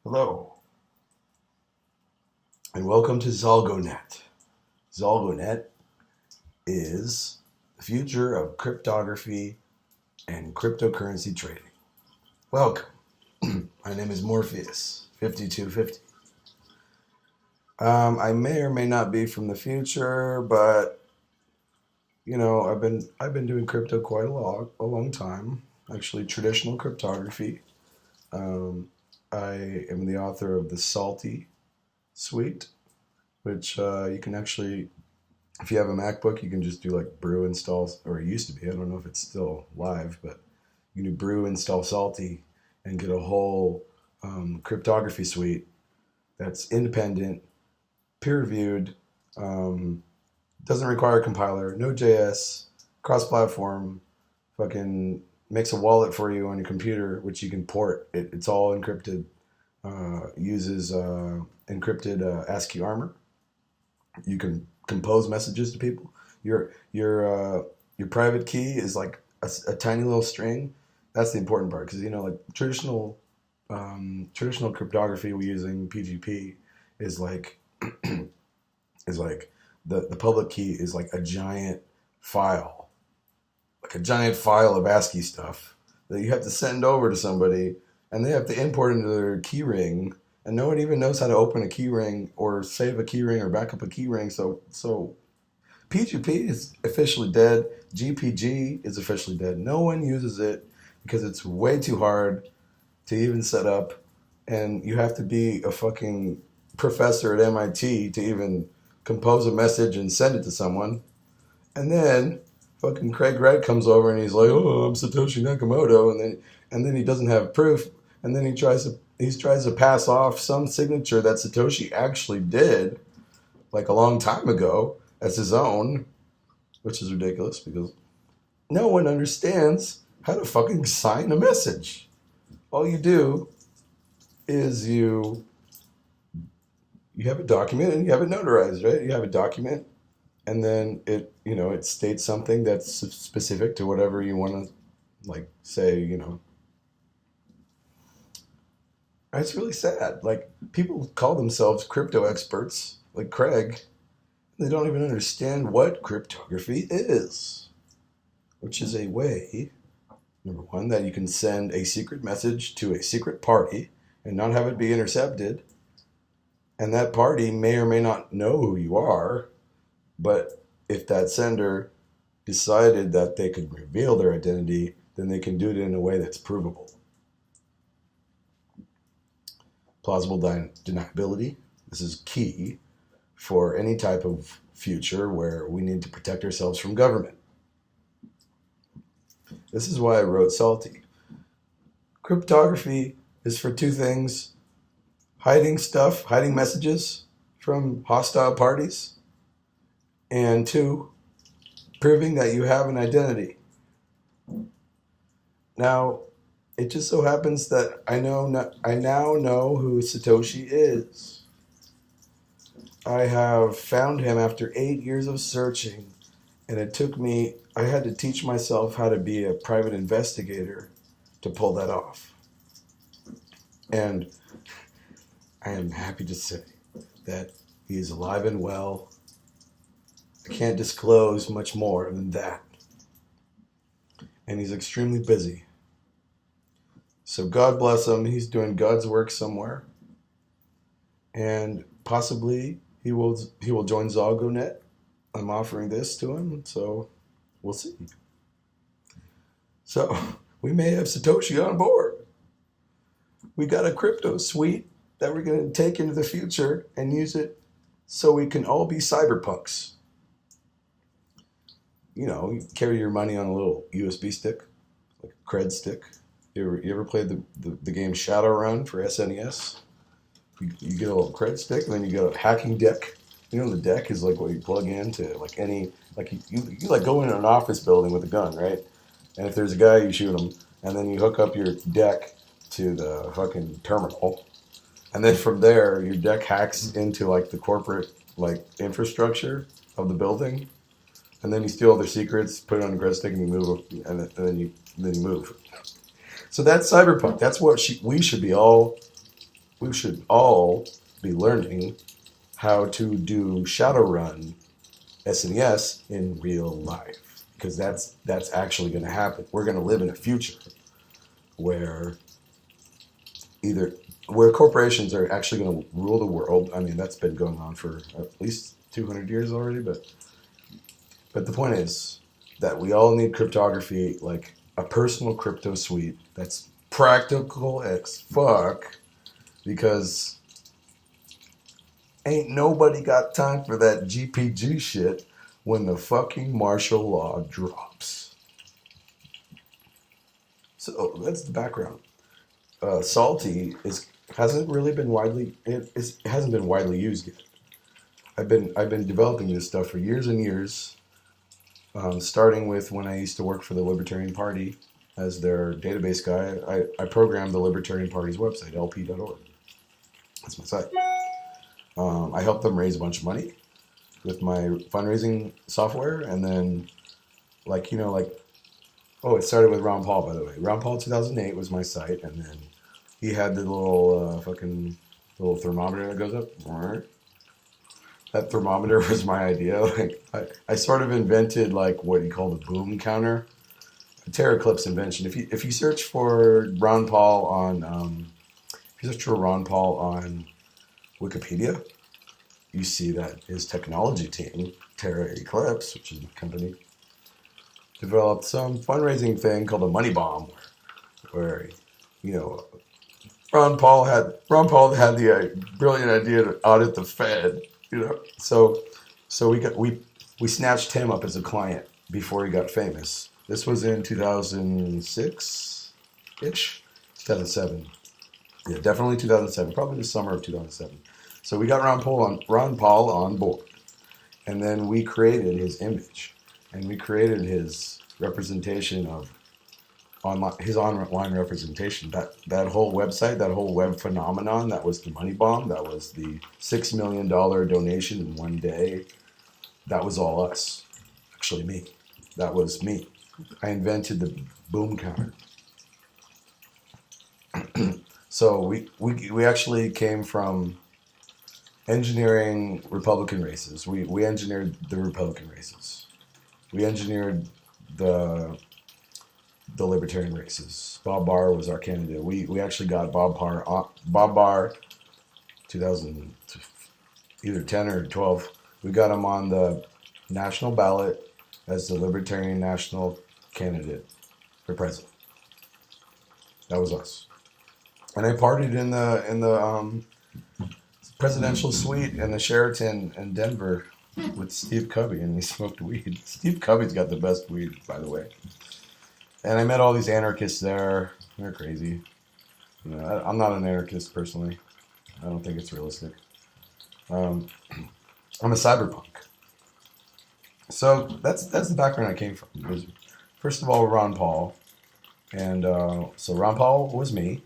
Hello, and welcome to Zalgonet. Zalgonet is the future of cryptography and cryptocurrency trading. Welcome. My name is Morpheus, 5250. I may or may not be from the future, but I've been doing crypto quite a long time. Actually, traditional cryptography. I am the author of the Salty suite, which you can actually, if you have a MacBook, you can just do like brew installs, or it used to be. I don't know if it's still live, but you can do brew install Salty and get a whole cryptography suite that's independent, peer-reviewed, doesn't require a compiler, no JS, cross-platform, fucking makes a wallet for you on your computer, which you can port. It's all encrypted, uses encrypted ASCII armor. You can compose messages to people. Your private key is like a tiny little string. That's the important part, because like traditional cryptography we using PGP is like the public key is like a giant file, of ASCII stuff that you have to send over to somebody, and they have to import into their key ring, and no one even knows how to open a key ring or save a key ring or back up a key ring. So PGP is officially dead. GPG is officially dead. No one uses it because it's way too hard to even set up, and you have to be a fucking professor at MIT to even compose a message and send it to someone. And then fucking Craig Wright comes over and he's like, "Oh, I'm Satoshi Nakamoto," and then he doesn't have proof, and then he tries to pass off some signature that Satoshi actually did like a long time ago as his own, which is ridiculous because no one understands how to fucking sign a message. All you do is you have a document and you have it notarized, right? You have a document, and then it states something that's specific to whatever you want to say. It's really sad. Like, people call themselves crypto experts, like Craig. They don't even understand what cryptography is, which is a way, number one, that you can send a secret message to a secret party and not have it be intercepted. And that party may or may not know who you are, but if that sender decided that they could reveal their identity, then they can do it in a way that's provable. Plausible deniability. This is key for any type of future where we need to protect ourselves from government. This is why I wrote Salty. Cryptography is for two things: hiding messages from hostile parties, and two, proving that you have an identity. Now, it just so happens that I now know who Satoshi is. I have found him after 8 years of searching, and I had to teach myself how to be a private investigator to pull that off. And I am happy to say that he is alive and well. I can't disclose much more than that. And he's extremely busy. So God bless him. He's doing God's work somewhere. And possibly he will join Zalgonet. I'm offering this to him, so we'll see. So we may have Satoshi on board. We got a crypto suite that we're going to take into the future and use it so we can all be cyberpunks. You carry your money on a little USB stick, like a cred stick. You ever played the game Shadowrun for SNES? You get a little cred stick, and then you get a hacking deck. The deck is like what you plug into you go in an office building with a gun, right? And if there's a guy, you shoot him, and then you hook up your deck to the fucking terminal, and then from there your deck hacks into the corporate infrastructure of the building, and then you steal all their secrets, put it on a cred stick, and you move, and then you move. So that's cyberpunk. That's what we should be all we should all be learning how to do Shadowrun SNES in real life, because that's actually going to happen. We're going to live in a future where where corporations are actually going to rule the world. I mean, that's been going on for at least 200 years already, but the point is that we all need cryptography, like a personal crypto suite that's practical as fuck, because ain't nobody got time for that GPG shit when the fucking martial law drops. So that's the background. Salty hasn't been widely used yet. I've been developing this stuff for years and years, starting with when I used to work for the Libertarian Party as their database guy. I programmed the Libertarian Party's website, lp.org. That's my site. I helped them raise a bunch of money with my fundraising software, and then, it started with Ron Paul, by the way. Ron Paul 2008 was my site, and then he had the little little thermometer that goes up. That thermometer was my idea. I sort of invented what you call the boom counter, a Terraclips invention. If you search for Ron Paul on Wikipedia, you see that his technology team, Terra Eclipse, which is my company, developed some fundraising thing called a money bomb, where Ron Paul had the brilliant idea to audit the Fed. So we snatched him up as a client before he got famous. This was in 2006-ish, 2007. Yeah, definitely 2007, probably the summer of 2007. So we got Ron Paul on board, and then we created his image, and we created his representation of his online representation. That whole website, that whole web phenomenon, that was the money bomb. That was the $6 million donation in one day. That was all us, actually me. That was me. I invented the boom counter. So we actually came from engineering Republican races. We engineered the Republican races. We engineered the Libertarian races. Bob Barr was our candidate. We actually got Bob Barr 2000, either 10 or 12. We got him on the national ballot as the Libertarian national candidate for president. That was us. And I partied in the presidential suite in the Sheraton in Denver with Steve Covey, and we smoked weed. Steve Covey's got the best weed, by the way. And I met all these anarchists there. They're crazy. I'm not an anarchist personally. I don't think it's realistic. I'm a cyberpunk. So that's the background I came from. It was, first of all, Ron Paul. And so Ron Paul was me.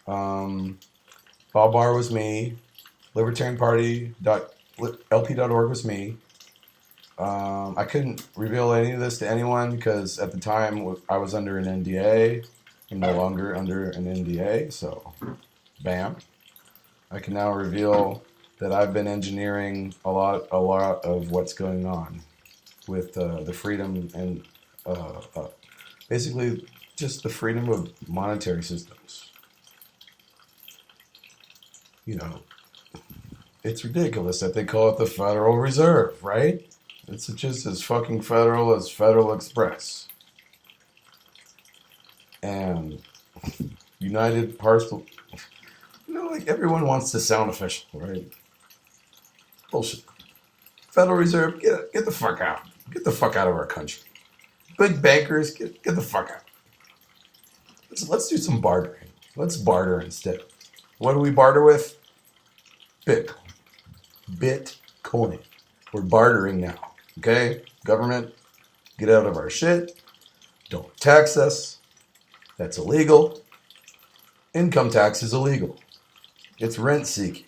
Bob Barr was me. Libertarian Party LP.org was me. I couldn't reveal any of this to anyone because at the time I was under an NDA. I'm no longer under an NDA, so bam. I can now reveal that I've been engineering a lot of what's going on with the freedom and basically just the freedom of monetary systems. It's ridiculous that they call it the Federal Reserve, right? It's just as fucking federal as Federal Express. And United Parcel, everyone wants to sound official, right? Bullshit. Federal Reserve, get the fuck out. Get the fuck out of our country. Big bankers, get the fuck out. Let's do some bartering. Let's barter instead. What do we barter with? Bitcoin. We're bartering now. Okay? Government, get out of our shit. Don't tax us. That's illegal. Income tax is illegal. It's rent seeking.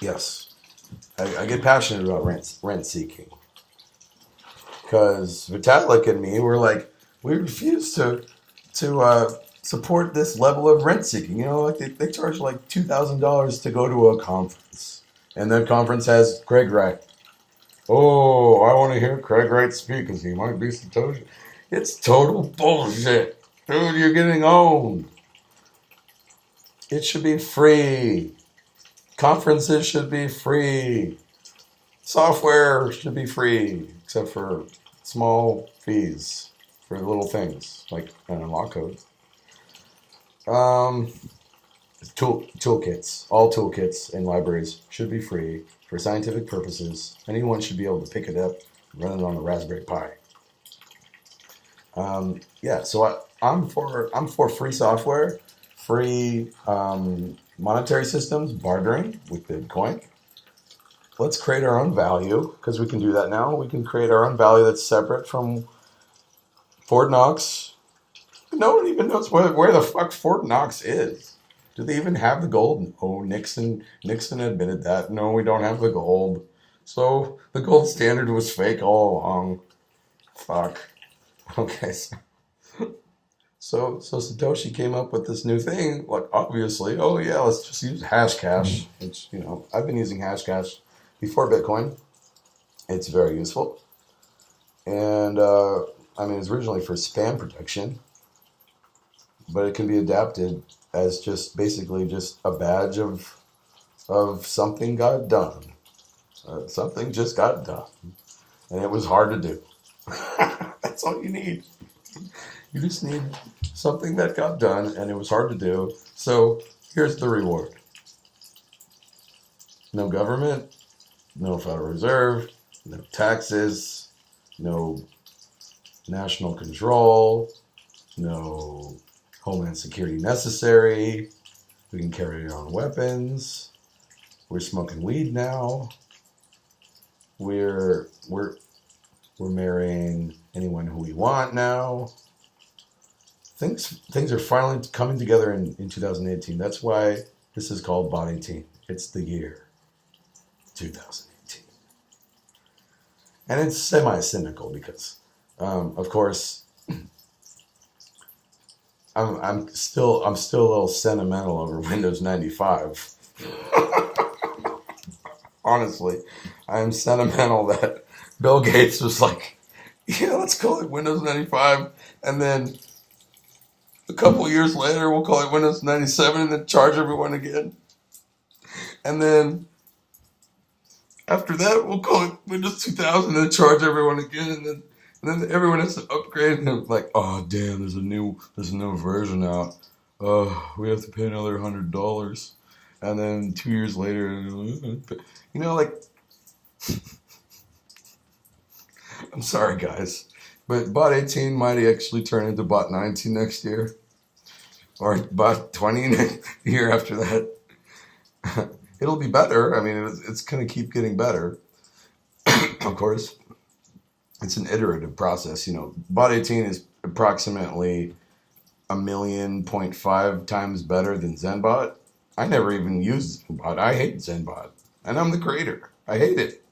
Yes. I get passionate about rent seeking. Because Vitalik and me were we refuse to support this level of rent seeking. You know, like they charge like $2,000 to go to a conference, and that conference has Craig Wright. Oh, I want to hear Craig Wright speak because he might be Satoshi. It's total bullshit. Dude, you're getting owned. It should be free. Conferences should be free. Software should be free, except for small fees for little things like an unlock code. Toolkits. All toolkits and libraries should be free for scientific purposes. Anyone should be able to pick it up and run it on a Raspberry Pi. So I'm for free software, free monetary systems, bartering with Bitcoin. Let's create our own value, because we can do that now. We can create our own value that's separate from Fort Knox. No one even knows where the fuck Fort Knox is. Do they even have the gold? Oh, Nixon admitted that. No, we don't have the gold. So the gold standard was fake all along. Fuck. Okay. So Satoshi came up with this new thing. Like, obviously, oh yeah, let's just use Hashcash. Which, you know, I've been using Hashcash before Bitcoin. It's very useful. And, it's originally for spam protection. But it can be adapted as just basically just a badge of something got done. Something just got done. And it was hard to do. That's all you need. You just need something that got done and it was hard to do. So here's the reward. No government, no Federal Reserve, no taxes, no national control, no Homeland Security necessary. We can carry our own weapons. We're smoking weed now. We're marrying anyone who we want now. Things are finally coming together in 2018. That's why this is called Bot18. It's the year 2018. And it's semi-cynical because, of course, I'm still a little sentimental over Windows 95. Honestly, I'm sentimental that Bill Gates was like, yeah, let's call it Windows 95, and then a couple years later we'll call it Windows 97 and then charge everyone again. And then after that we'll call it Windows 2000 and charge everyone again, and then everyone has to upgrade, and they're like, oh damn, there's a new version out. We have to pay another $100. And then 2 years later, you know, like, I'm sorry guys, but Bot18 might actually turn into Bot19 next year, or Bot20 the year after that. It'll be better. I mean, it's going to keep getting better. Of course, it's an iterative process. You know, Bot18 is approximately 1.5 times better than Zenbot. I never even used Zenbot. I hate Zenbot, and I'm the creator. I hate it.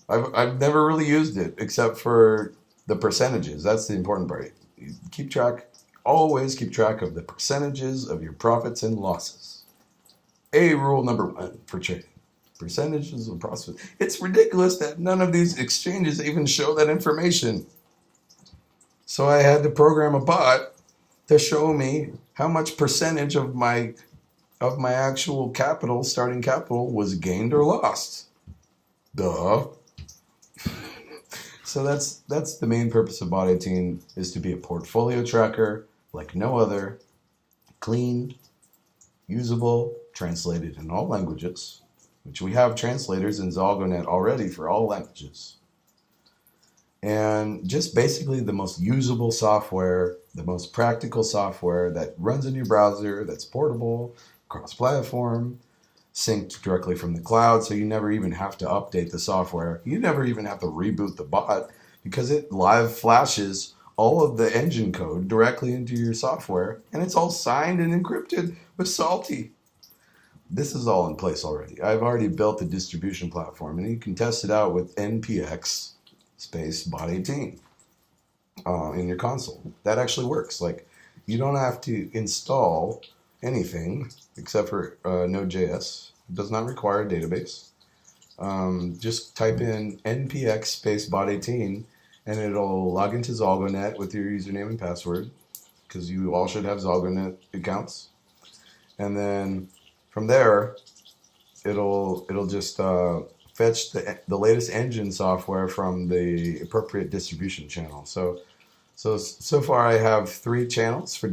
I've never really used it except for the percentages. That's the important part. You always keep track of the percentages of your profits and losses. Rule number 1 for trading. Percentages of profits. It's ridiculous that none of these exchanges even show that information. So I had to program a bot to show me how much percentage of my actual capital, starting capital, was gained or lost. Duh. So that's the main purpose of Bot18, is to be a portfolio tracker like no other, clean, usable, translated in all languages, which we have translators in Zalgonet already for all languages. And just basically the most usable software, the most practical software that runs in your browser, that's portable, cross-platform, synced directly from the cloud, so you never even have to update the software. You never even have to reboot the bot, because it live flashes all of the engine code directly into your software, and it's all signed and encrypted with Salty. This is all in place already. I've already built the distribution platform, and you can test it out with npx space Bot18 in your console. That actually works. Like, you don't have to install anything except for Node.js. It does not require a database. Just type in npx space bot18 and it'll log into Zalgonet with your username and password, because you all should have Zalgonet accounts. And then from there, it'll just fetch the latest engine software from the appropriate distribution channel. So far I have 3 channels for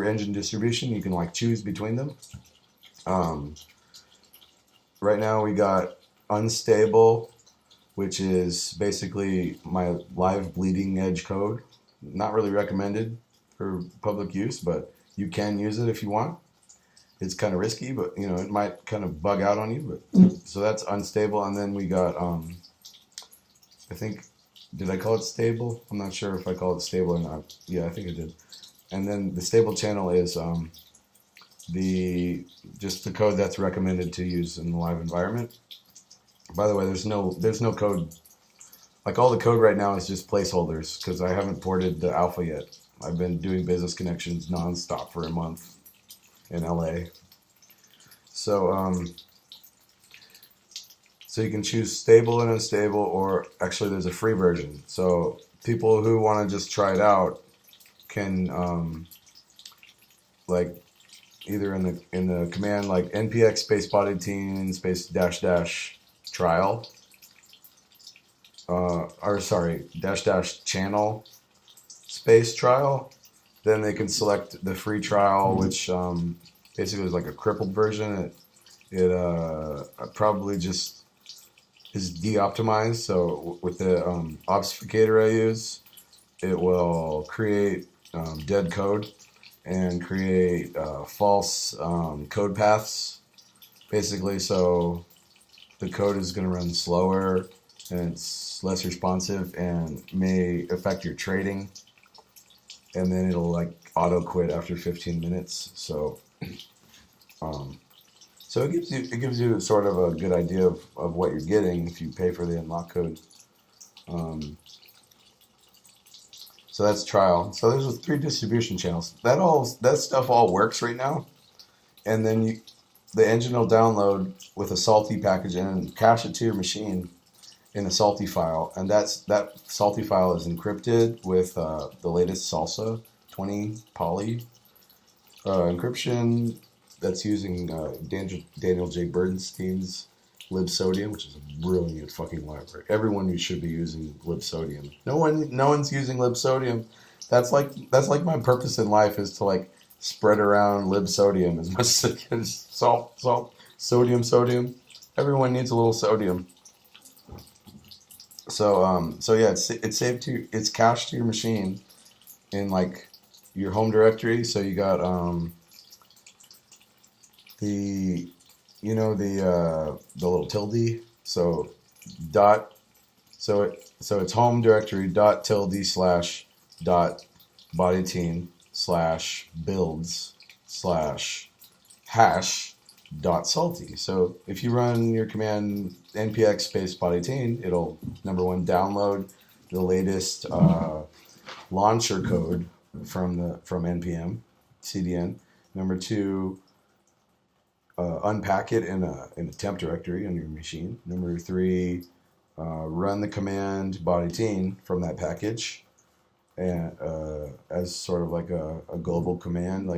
engine distribution. You can like choose between them. Right now we got unstable, which is basically my live bleeding edge code. Not really recommended for public use, but you can use it if you want. It's kind of risky, but you know, it might kind of bug out on you. But so that's unstable, and then we got I think, did I call it stable? I'm not sure if I called it stable or not. Yeah, I think I did. And then the stable channel is just the code that's recommended to use in the live environment. By the way, there's no code. Like, all the code right now is just placeholders because I haven't ported the alpha yet. I've been doing business connections nonstop for a month in LA. So so you can choose stable and unstable, or actually there's a free version. So people who want to just try it out can like either in the command like npx space bot18 space -- trial, or sorry, -- channel space trial. Then they can select the free trial, which basically is like a crippled version. It probably just is de-optimized. So with the obfuscator I use, it will create dead code and create false code paths, basically. So the code is going to run slower and it's less responsive and may affect your trading. And then it'll like auto quit after 15 minutes. So so it gives you sort of a good idea of what you're getting if you pay for the unlock code. So that's trial. So there's 3 distribution channels. That stuff all works right now. And then the engine will download with a salty package and cache it to your machine in a salty file. And that salty file is encrypted with the latest Salsa 20 poly encryption that's using Daniel J. Bernstein's libsodium, which is a brilliant fucking library. Everyone should be using libsodium. No one's using libsodium. That's like my purpose in life, is to like spread around libsodium as much as I can. Salt, sodium. Everyone needs a little sodium. So yeah, it's cached to your machine in like your home directory. So you got the little tilde. So it's home directory .tilde / .bot18 / builds / .salty. So if you run your command npx space bot18, it'll, number 1, download the latest launcher code from npm cdn. Number 2, unpack it in a temp directory on your machine. Number 3, run the command bot18 from that package, and as sort of like a global command.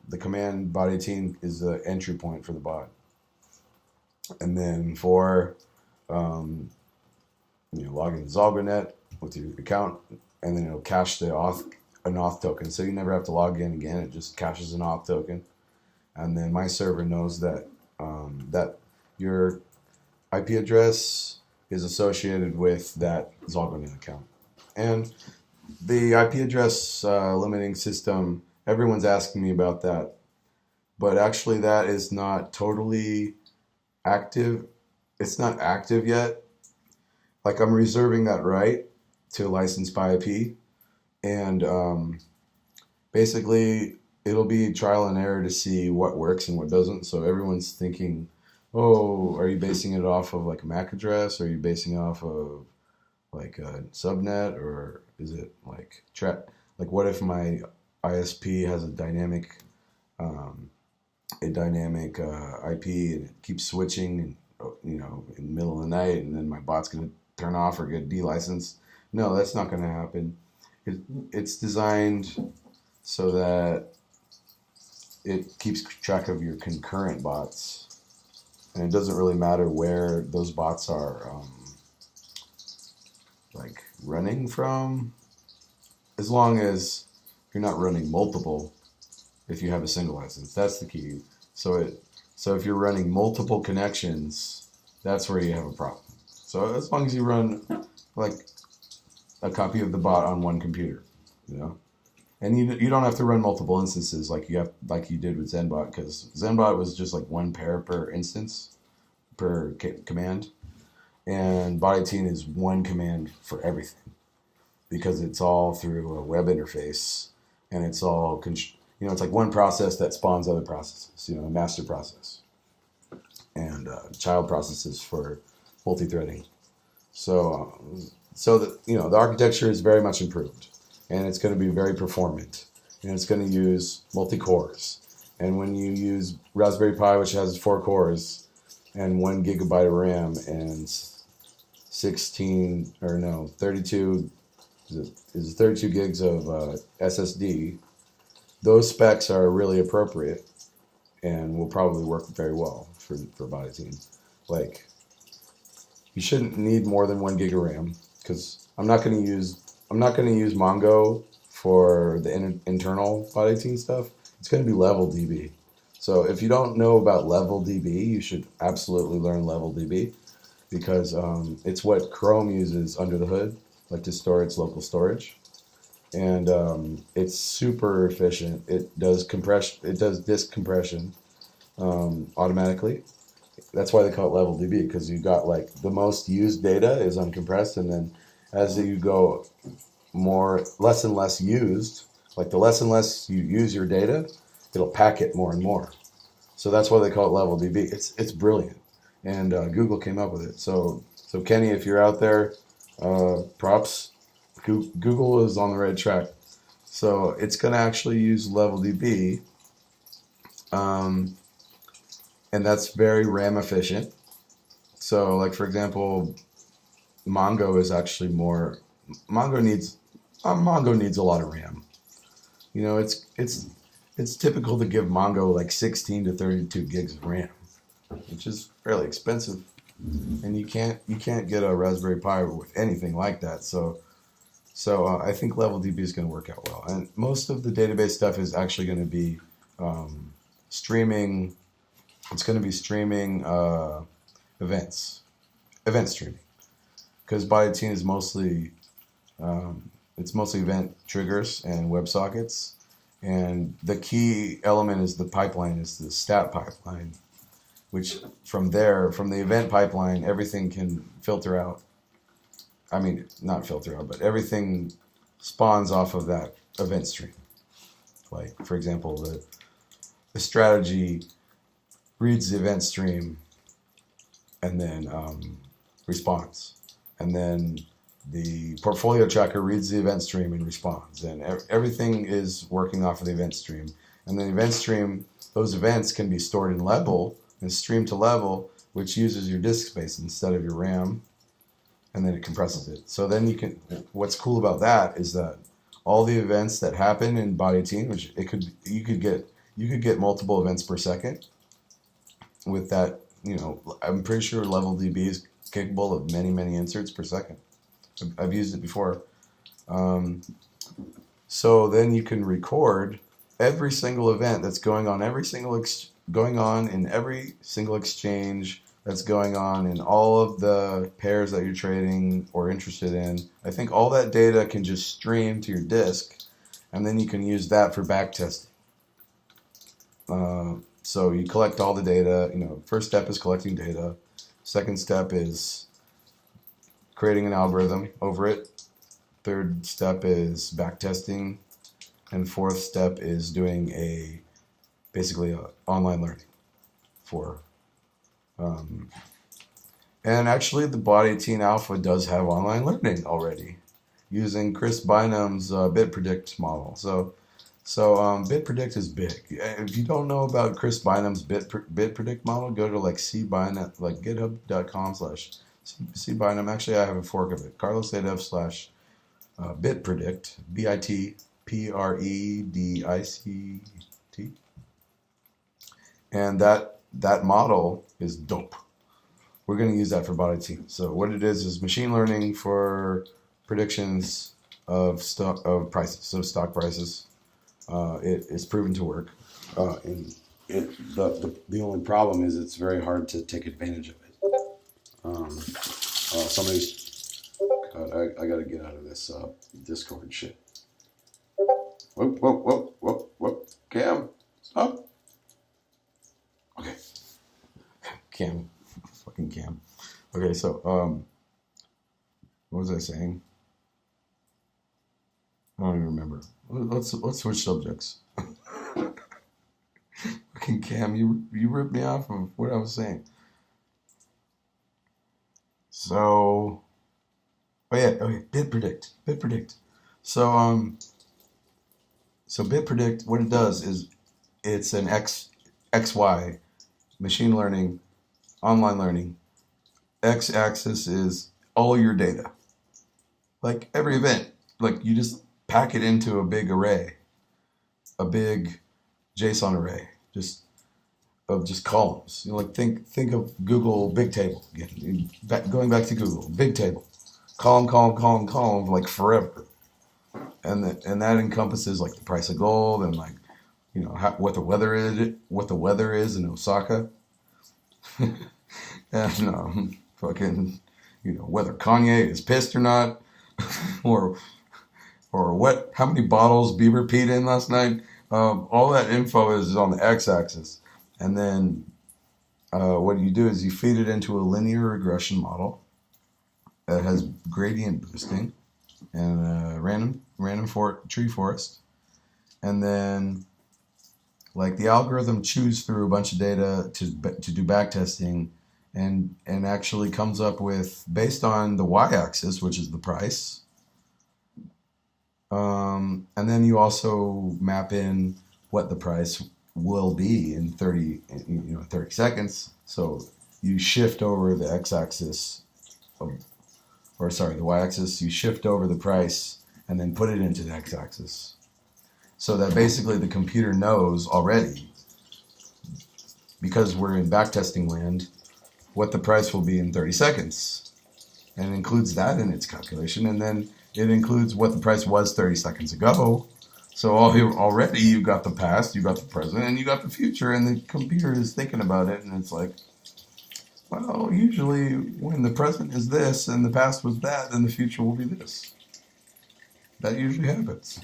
The command bot18 is the entry point for the bot. And then 4, log into Zalgonet with your account, and then it'll cache an auth token. So you never have to log in again. It just caches an auth token. And then my server knows that that your IP address is associated with that Zalgonet account. And the IP address limiting system, everyone's asking me about that. But actually that is not totally active. It's not active yet. Like, I'm reserving that right to license by IP. And basically it'll be trial and error to see what works and what doesn't. So everyone's thinking, oh, are you basing it off of like a MAC address? Or are you basing it off of like a subnet? Or is it like what if my ISP has a dynamic IP, and it keeps switching, and in the middle of the night, and then my bot's going to turn off or get delicensed. No, that's not going to happen. It's designed so that it keeps track of your concurrent bots, and it doesn't really matter where those bots are like running from, as long as you're not running multiple. If you have a single license, that's the key. So if you're running multiple connections, that's where you have a problem. So as long as you run like a copy of the bot on one computer, and you don't have to run multiple instances like you did with ZenBot, because ZenBot was just like one pair per instance per command, and Bot18 is one command for everything, because it's all through a web interface, and it's all it's like one process that spawns other processes, a master process, and child processes for multi-threading. So the architecture is very much improved, and it's going to be very performant, and it's going to use multi-cores. And when you use Raspberry Pi, which has 4 cores and 1 gigabyte of RAM and 32 gigs of SSD, those specs are really appropriate and will probably work very well for Bot18. Like, you shouldn't need more than 1 gig of RAM, because I'm not going to use Mongo for the internal Bot18 stuff. It's going to be Blvd. So if you don't know about Blvd, you should absolutely learn Blvd, because it's what Chrome uses under the hood, like to store its local storage. And it's super efficient. It does compression. It does disk compression automatically. That's why they call it Blvd, because you got like the most used data is uncompressed, and then as you go less and less used, like the less and less you use your data, it'll pack it more and more. So that's why they call it Blvd. It's brilliant, and Google came up with it. So Kenny, if you're out there, props. Google is on the right track. So it's going to actually use Blvd, and that's very RAM efficient. So, like, for example, Mongo is actually more. Mongo needs a lot of RAM. It's typical to give Mongo like 16 to 32 gigs of RAM, which is fairly expensive, and you can't get a Raspberry Pi with anything like that. So I think Blvd is going to work out well. And most of the database stuff is actually going to be streaming. It's going to be streaming event streaming, because Bot18 is mostly event triggers and WebSockets. And the key element is the pipeline, is the stat pipeline, which from the event pipeline, everything can filter out. I mean, not filter out, but everything spawns off of that event stream. Like, for example, the strategy reads the event stream and then responds. And then the portfolio tracker reads the event stream and responds. And everything is working off of the event stream. And the event stream, those events can be stored in Level and streamed to Level, which uses your disk space instead of your RAM. And then it compresses it. So then what's cool about that is that all the events that happen in Bot18, which you could get multiple events per second with that. I'm pretty sure Blvd is capable of many, many inserts per second. I've used it before. So then you can record every single event that's going on, in every single exchange that's going on in all of the pairs that you're trading or interested in. I think all that data can just stream to your disk, and then you can use that for back testing. So you collect all the data. First step is collecting data. Second step is creating an algorithm over it. Third step is back testing. And fourth step is doing basically online learning for. And actually, the Bot18 Alpha does have online learning already, using Chris Bynum's bit predict model. So So BitPredict is big. If you don't know about Chris Bynum's BitPredict model, go to like cbynum, like github.com/cbynum. Actually, I have a fork of it. carlos.dev/BitPredict, BITPREDICT. And that model is dope. We're going to use that for Bot18. So what it is machine learning for predictions of prices, so stock prices. It's proven to work. And the only problem is it's very hard to take advantage of it. I got to get out of this Discord shit. Whoa. Cam, stop. Okay. Cam. Fucking Cam. Okay, so, what was I saying? I don't even remember. Let's switch subjects. Fucking Cam, you ripped me off of what I was saying. So, okay, BitPredict. So BitPredict, what it does is it's an XY machine learning, online learning. X-axis is all your data, like every event. Like you just pack it into a big array, a big JSON array, just columns. You know, like think of Google Big Table again. Going back to Google Big Table, column, like forever, and that encompasses like the price of gold and like what the weather is in Osaka, and fucking whether Kanye is pissed or not, or how many bottles Bieber peed in last night. All that info is on the x-axis. And then what you do is you feed it into a linear regression model that has gradient boosting and a random tree forest. And then like the algorithm chews through a bunch of data to do backtesting and actually comes up with, based on the y-axis, which is the price, and then you also map in what the price will be in 30 seconds. So you shift over the x-axis, the y-axis. You shift over the price and then put it into the x-axis, so that basically the computer knows already, because we're in backtesting land, what the price will be in 30 seconds, and includes that in its calculation, and then it includes what the price was 30 seconds ago. So already you got the past, you got the present, and you got the future, and the computer is thinking about it, and it's like, well, usually when the present is this and the past was that, then the future will be this. That usually happens.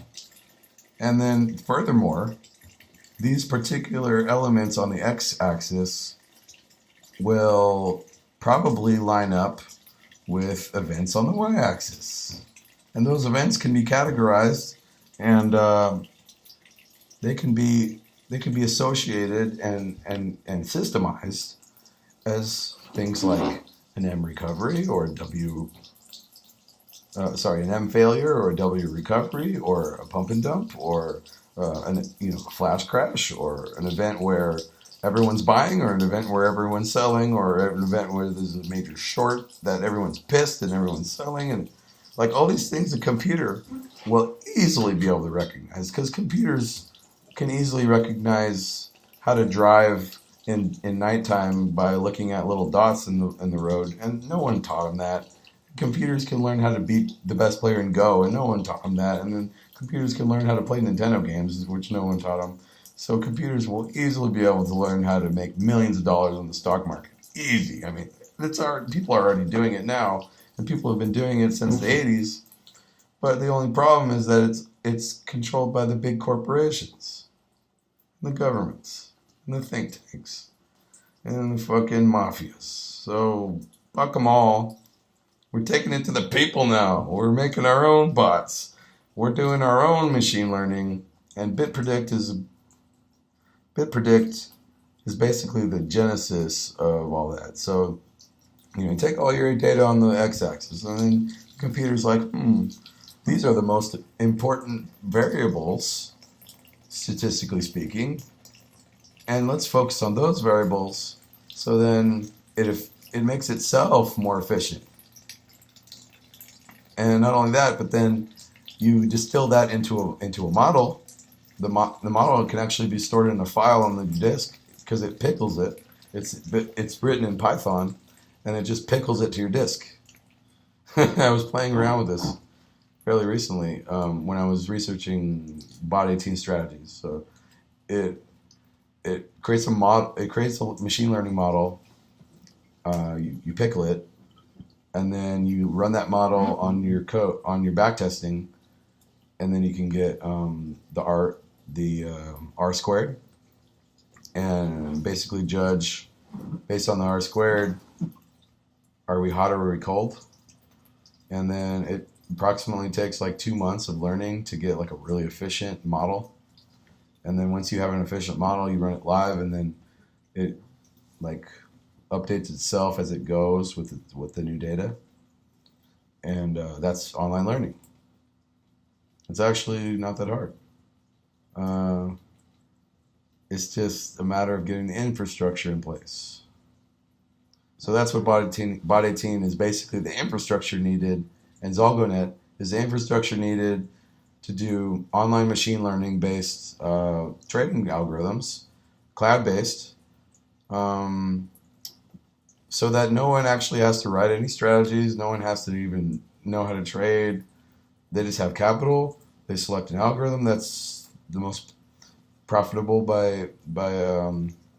And then furthermore, these particular elements on the x-axis will probably line up with events on the y-axis. And those events can be categorized, and they can be associated and systemized as things like an M recovery or an M failure or a W recovery or a pump and dump or a flash crash or an event where everyone's buying or an event where everyone's selling or an event where there's a major short that everyone's pissed and everyone's selling, and like all these things the computer will easily be able to recognize, because computers can easily recognize how to drive in nighttime by looking at little dots in the road, and no one taught them that. Computers can learn how to beat the best player in Go, and no one taught them that. And then computers can learn how to play Nintendo games, which no one taught them. So computers will easily be able to learn how to make millions of dollars on the stock market. Easy. I mean, people are already doing it now, and people have been doing it since the 80s. But the only problem is that it's controlled by the big corporations, the governments, and the think tanks, and the fucking mafias. So fuck them all. We're taking it to the people now. We're making our own bots. We're doing our own machine learning, and BitPredict is basically the genesis of all that. So, you take all your data on the x-axis, and then the computer's like, these are the most important variables statistically speaking, and let's focus on those variables. So then it makes itself more efficient. And not only that, but then you distill that into a model. The model can actually be stored in a file on the disk because it pickles it. It's written in Python, and it just pickles it to your disk. I was playing around with this fairly recently when I was researching Bot18 strategies. So it creates a model. It creates a machine learning model. You pickle it, and then you run that model on your code on your backtesting, and then you can get the R squared, and basically judge based on the R squared. Are we hot or are we cold? And then it approximately takes like 2 months of learning to get like a really efficient model. And then once you have an efficient model, you run it live, and then it like updates itself as it goes with the new data. And that's online learning. It's actually not that hard. It's just a matter of getting the infrastructure in place. So that's what Bot18 is basically the infrastructure needed, and Zalgonet is the infrastructure needed to do online machine learning based trading algorithms, cloud based, so that no one actually has to write any strategies. No one has to even know how to trade. They just have capital. They select an algorithm that's the most profitable by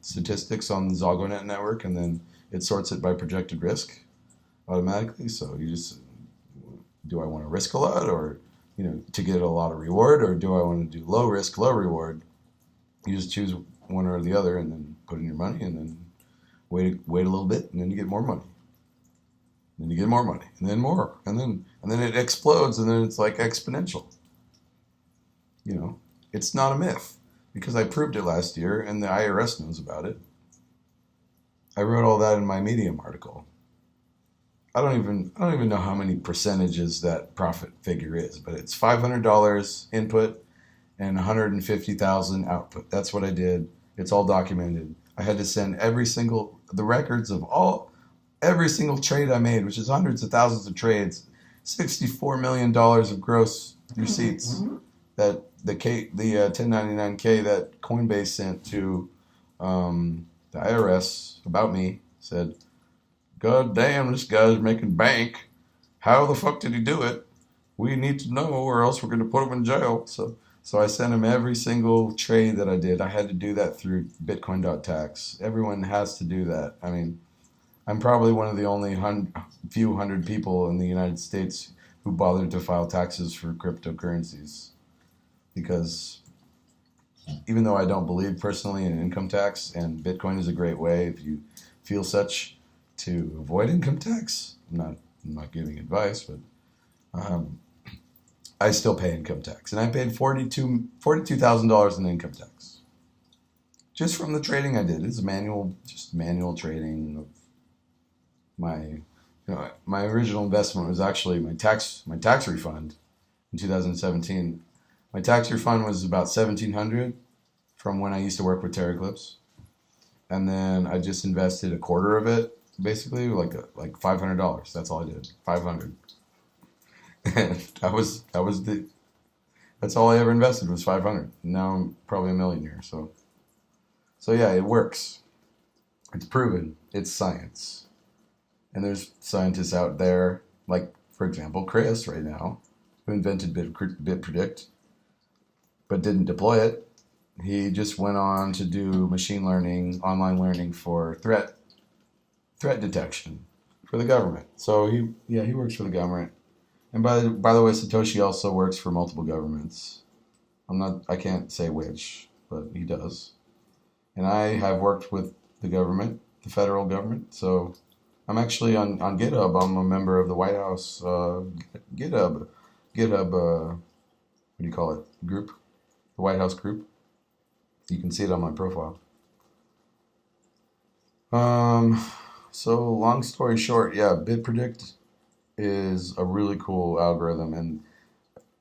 statistics on the Zalgonet network, and then it sorts it by projected risk automatically. So you just, do I want to risk a lot, or to get a lot of reward, or do I want to do low risk, low reward? You just choose one or the other, and then put in your money, and then wait a little bit, and then you get more money. Then you get more money, and then more, and then it explodes, and then it's like exponential. It's not a myth, because I proved it last year, and the IRS knows about it. I wrote all that in my Medium article. I don't even know how many percentages that profit figure is, but it's $500 input and $150,000 output. That's what I did. It's all documented. I had to send the records of every single trade I made, which is hundreds of thousands of trades, $64 million of gross receipts that the 1099K that Coinbase sent to the IRS about me. Said, God damn, this guy's making bank. How the fuck did he do it? We need to know, or else we're going to put him in jail. So I sent him every single trade that I did. I had to do that through Bitcoin.tax. Everyone has to do that. I mean, I'm probably one of the only few hundred people in the United States who bothered to file taxes for cryptocurrencies. Because even though I don't believe personally in income tax, and Bitcoin is a great way if you feel such to avoid income tax, I'm not giving advice, but I still pay income tax, and I paid $42,000 in income tax just from the trading I did. It's manual trading of my original investment was actually my tax refund in 2017. My tax refund was about $1,700 from when I used to work with Terry Clips, and then I just invested a quarter of it, basically like $500. That's all I did, $500. And that's all I ever invested was $500. Now I'm probably a millionaire. So yeah, it works. It's proven. It's science. And there's scientists out there, like for example Chris right now, who invented BitPredict, but didn't deploy it. He just went on to do machine learning, online learning for threat detection for the government. So he works for the government. And by the way, Satoshi also works for multiple governments. I can't say which, but he does. And I have worked with the government, the federal government. So I'm actually on GitHub. I'm a member of the White House GitHub, what do you call it? Group, the White House group. You can see it on my profile. So long story short, yeah, BitPredict is a really cool algorithm, and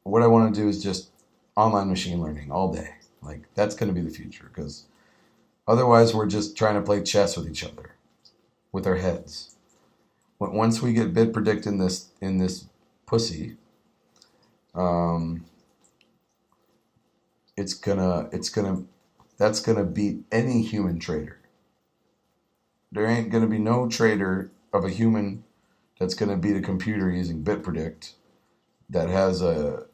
what I want to do is just online machine learning all day. Like, that's going to be the future, because otherwise we're just trying to play chess with each other, with our heads. Once we get bit predict in this pussy, that's gonna beat any human trader. There ain't gonna be no trader of a human that's gonna beat a computer using bit predict that has a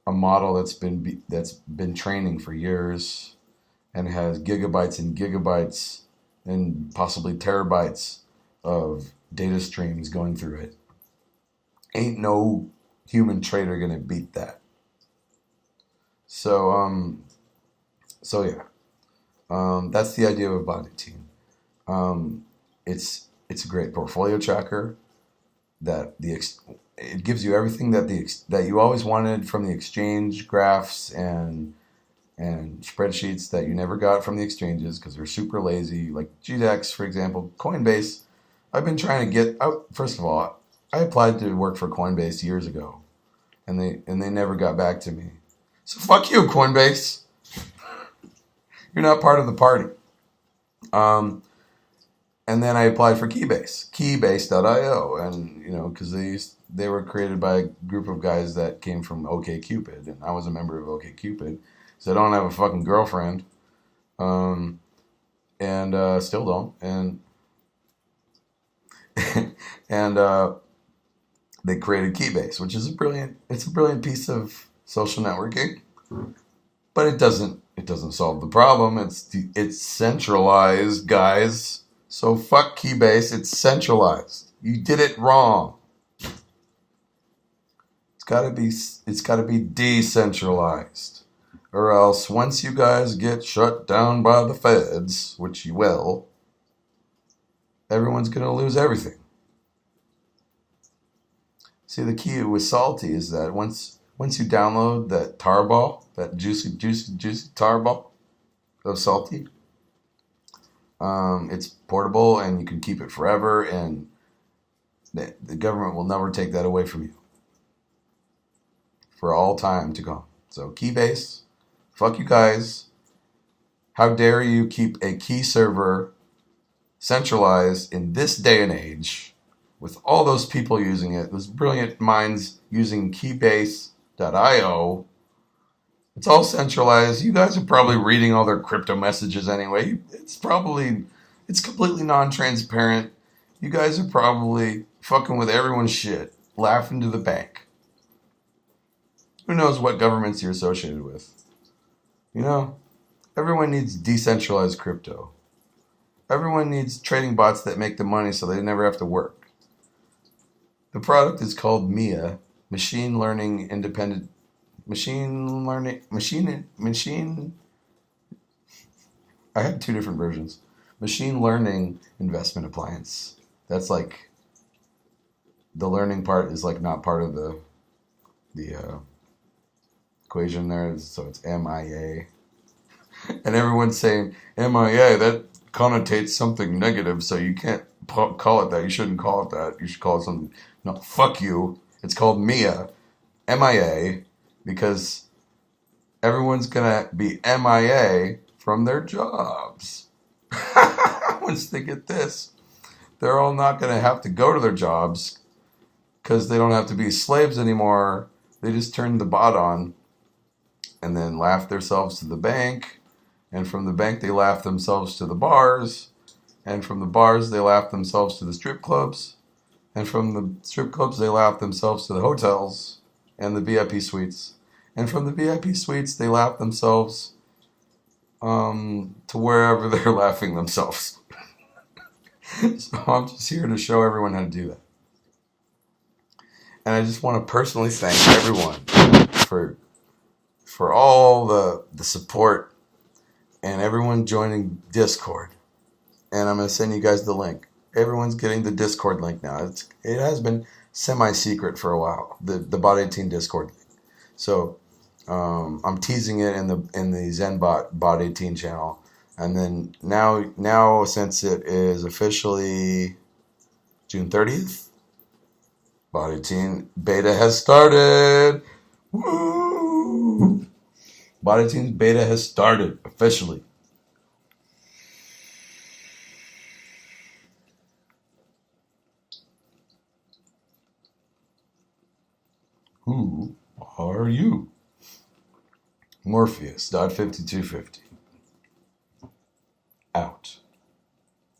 model that's been training for years and has gigabytes and gigabytes and possibly terabytes of data streams going through it. Ain't no human trader gonna beat that. So yeah, that's the idea of Bot18. It's a great portfolio tracker that it gives you everything that you always wanted from the exchange, graphs and spreadsheets that you never got from the exchanges because they're super lazy. Like GDEX, for example, Coinbase. I've been trying to get out. First of all, I applied to work for Coinbase years ago, and they never got back to me. So fuck you, Coinbase. You're not part of the party. And then I applied for Keybase.io, and because they were created by a group of guys that came from OkCupid, and I was a member of OkCupid, so I don't have a fucking girlfriend, and still don't, and they created Keybase, which is a brilliant piece of social networking, but it doesn't solve the problem. It's centralized, guys. So fuck Keybase. It's centralized. You did it wrong. It's gotta be decentralized, or else once you guys get shut down by the feds, which you will, everyone's gonna lose everything. See, the key with Salty is that once you download that tarball, that juicy tarball of Salty, it's portable and you can keep it forever, and the government will never take that away from you for all time to come. So Keybase, fuck you guys. How dare you keep a key server centralized in this day and age with all those people using it, those brilliant minds using Keybase.io. It's all centralized. You guys are probably reading all their crypto messages anyway. It's completely non-transparent. You guys are probably fucking with everyone's shit, laughing to the bank. Who knows what governments you're associated with? Everyone needs decentralized crypto. Everyone needs trading bots that make the money so they never have to work. The product is called MIA, Machine Learning Independent I had two different versions. Machine Learning Investment Appliance. That's like, the learning part is like not part of the equation there, so it's MIA. And everyone's saying, MIA, that connotates something negative, so you can't call it that. You shouldn't call it that. You should call it something. No, fuck you. It's called MIA, MIA, because everyone's going to be MIA from their jobs. Once they get this, they're all not going to have to go to their jobs because they don't have to be slaves anymore. They just turn the bot on and then laugh themselves to the bank. And from the bank, they laugh themselves to the bars. And from the bars, they laugh themselves to the strip clubs. And from the strip clubs, they laugh themselves to the hotels and the VIP suites. And from the VIP suites, they laugh themselves to wherever they're laughing themselves. So I'm just here to show everyone how to do that. And I just want to personally thank everyone for all the support and everyone joining Discord. And I'm going to send you guys the link. Everyone's getting the Discord link now. It has been semi-secret for a while, the Bot18 Discord link. So I'm teasing it in the ZenBot Bot18 channel. And then now since it is officially June 30th, Bot18 Beta has started. Woo! Bot18 Beta has started officially. Who are you? Morpheus.5250. Out.